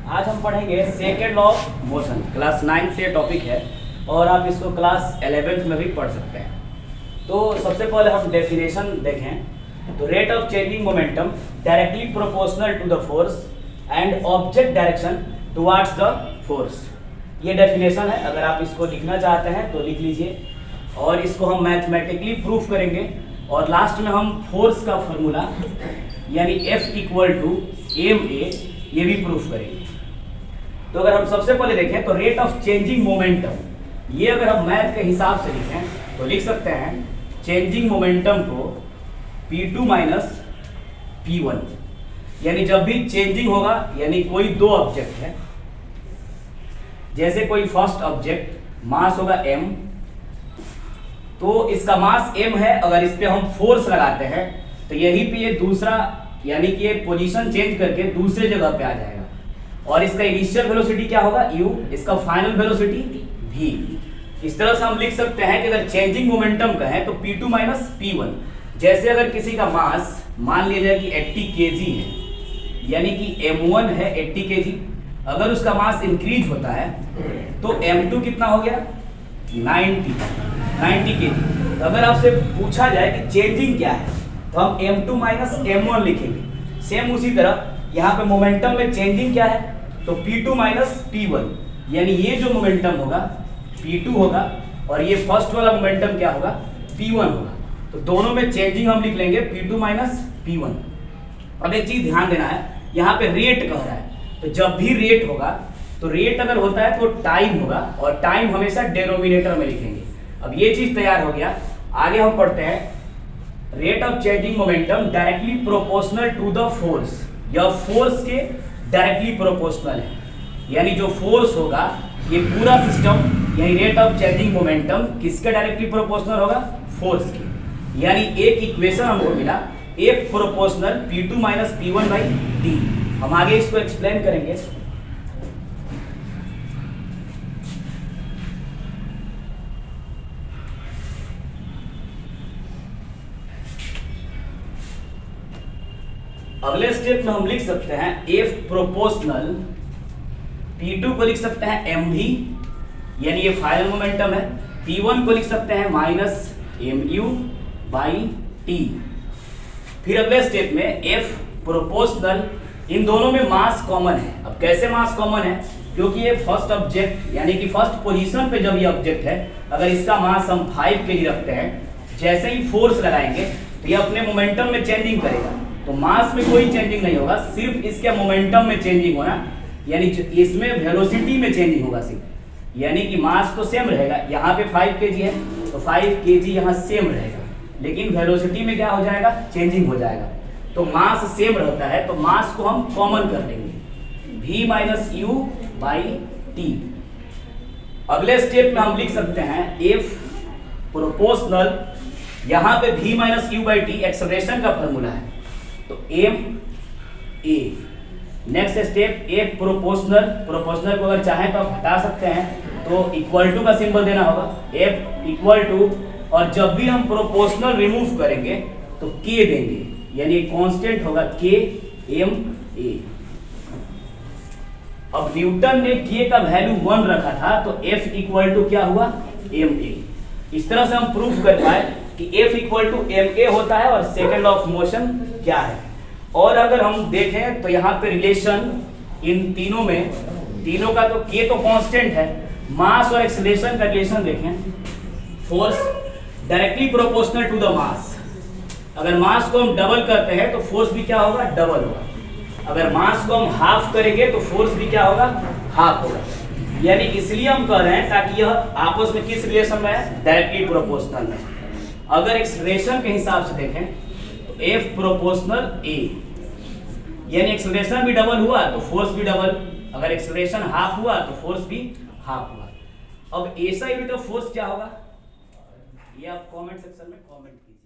आज हम पढ़ेंगे second law of motion. Class 9 से टॉपिक है और आप इसको क्लास 11th में भी पढ़ सकते हैं। तो सबसे पहले हम डेफिनेशन देखें तो rate of changing momentum directly proportional to the force and object direction towards the force. ये डेफिनेशन है, अगर आप इसको लिखना चाहते हैं तो लिख लीजिए और इसको हम मैथमेटिकली प्रूफ करेंगे और लास्ट में हम फोर्स का फॉर्मूला यानी F इक्वल टू ma ये भी प्रूफ करेंगे। तो अगर हम सबसे पहले देखें तो रेट ऑफ चेंजिंग मोमेंटम, ये अगर हम मैथ के हिसाब से लिखें तो लिख सकते हैं चेंजिंग मोमेंटम को P2 माइनस P1, यानी जब भी चेंजिंग होगा यानी कोई दो ऑब्जेक्ट है, जैसे कोई फर्स्ट ऑब्जेक्ट मास होगा m, तो इसका मास m है, अगर इस पे हम फोर्स लगाते हैं तो यहीं पे ये दूसरा यानी कि ये पोजीशन चेंज करके दूसरे जगह पे आ जाएगा और इसका इनिशियल वेलोसिटी क्या होगा u, इसका फाइनल वेलोसिटी v। इस तरह से हम लिख सकते हैं कि अगर चेंजिंग मोमेंटम का है तो P2 माइनस P1। जैसे अगर किसी का मास मान लिया जाए कि 80 kg है, यानी कि m1 है 80 kg, अगर उसका मास इंक्रीज होता है तो m2 कितना हो गया 90 kg। अगर आपसे पूछा जाए कि चेंजिंग क्या है तो हम m2 माइनस m1 लिखेंगे। सेम उसी तरह यहाँ पे मोमेंटम में चेंजिंग क्या है तो P2 माइनस P1, यानी ये जो मोमेंटम होगा P2 होगा और ये फर्स्ट वाला मोमेंटम क्या होगा P1 होगा। तो दोनों में चेंजिंग हम लिख लेंगे P2 माइनस P1। अब एक चीज ध्यान देना है, यहाँ पे रेट कह रहा है, तो जब भी रेट होगा तो रेट अगर होता है तो टाइम होगा और टाइम हमेशा डिनोमिनेटर में लिखेंगे। अब ये चीज तैयार हो गया, आगे हम पढ़ते हैं rate of changing momentum directly proportional to the force. यह फोर्स के डायरेक्टली प्रोपोर्शनल है, यानी जो फोर्स होगा ये पूरा सिस्टम यानी रेट ऑफ चेंजिंग मोमेंटम किसके डायरेक्टली प्रोपोर्शनल होगा फोर्स के। यानी एक इक्वेशन हमको मिला F proportional P2 minus P1 by D. हम आगे इसको एक्सप्लेन करेंगे। अगले स्टेप में हम लिख सकते हैं F प्रोपोर्शनल P2 को लिख सकते हैं mv, यानी ये फाइनल मोमेंटम है। P1 को लिख सकते हैं माइनस mu बाई टी। फिर अगले स्टेप में F प्रोपोर्शनल, इन दोनों में मास कॉमन है। अब कैसे मास कॉमन है, क्योंकि ये फर्स्ट ऑब्जेक्ट यानी कि फर्स्ट पोजीशन पे जब ये ऑब्जेक्ट है, अगर इसका मास हम 5 kg रखते हैं, जैसे ही फोर्स लगाएंगे तो ये अपने मोमेंटम में चेंजिंग करेगा। तो मास में कोई चेंजिंग नहीं होगा, सिर्फ इसके मोमेंटम में चेंजिंग होना, यानी इसमें वेलोसिटी में चेंजिंग होगा सिर्फ। यानी कि मास तो सेम रहेगा, यहाँ पे 5 kg है तो 5 kg यहाँ सेम रहेगा, लेकिन वेलोसिटी में क्या हो जाएगा चेंजिंग हो जाएगा। तो मास सेम रहता है तो मास को हम कॉमन कर लेंगे v minus you by T. अगले स्टेप में हम लिख सकते हैं F प्रोपोर्शनल, यहाँ पे v minus you by T acceleration का फॉर्मूला है, तो m a। Next step F proportional, proportional को अगर चाहें तो आप हटा सकते हैं तो इक्वल टू का सिंबल देना होगा, F इक्वल टू, और जब भी हम प्रोपोर्शनल रिमूव करेंगे तो k देंगे, यानी कांस्टेंट होगा k m a। अब न्यूटन ने k का वैल्यू 1 रखा था तो F इक्वल टू क्या हुआ m a। इस तरह से हम प्रूफ कर पाए कि F equal to m a होता है और सेकेंड लॉ ऑफ मोशन क्या है। और अगर हम देखें तो यहाँ पे रिलेशन इन तीनों में, तीनों का तो k तो कांस्टेंट है, मास और एक्सेलरेशन का रिलेशन देखें, force directly proportional to the mass. अगर मास को हम डबल करते हैं तो फोर्स भी क्या होगा डबल होगा, अगर मास को हम हाफ करेंगे तो फोर्स भी क्या होगा हाफ होगा। यानी इसलिए हम कह रहे हैं ताकि यह आपस में किस रिलेशन में है डायरेक्टली प्रोपोर्शनल में। अगर एक्सेलरेशन के हिसाब से देखें तो F प्रोपोर्शनल A, यानी एक्सेलरेशन भी डबल हुआ तो फोर्स भी डबल, अगर एक्सेलरेशन हाफ हुआ तो फोर्स भी हाफ हुआ। अब ऐसा ही तो फोर्स क्या होगा, ये आप कमेंट सेक्शन में कमेंट कीजिए।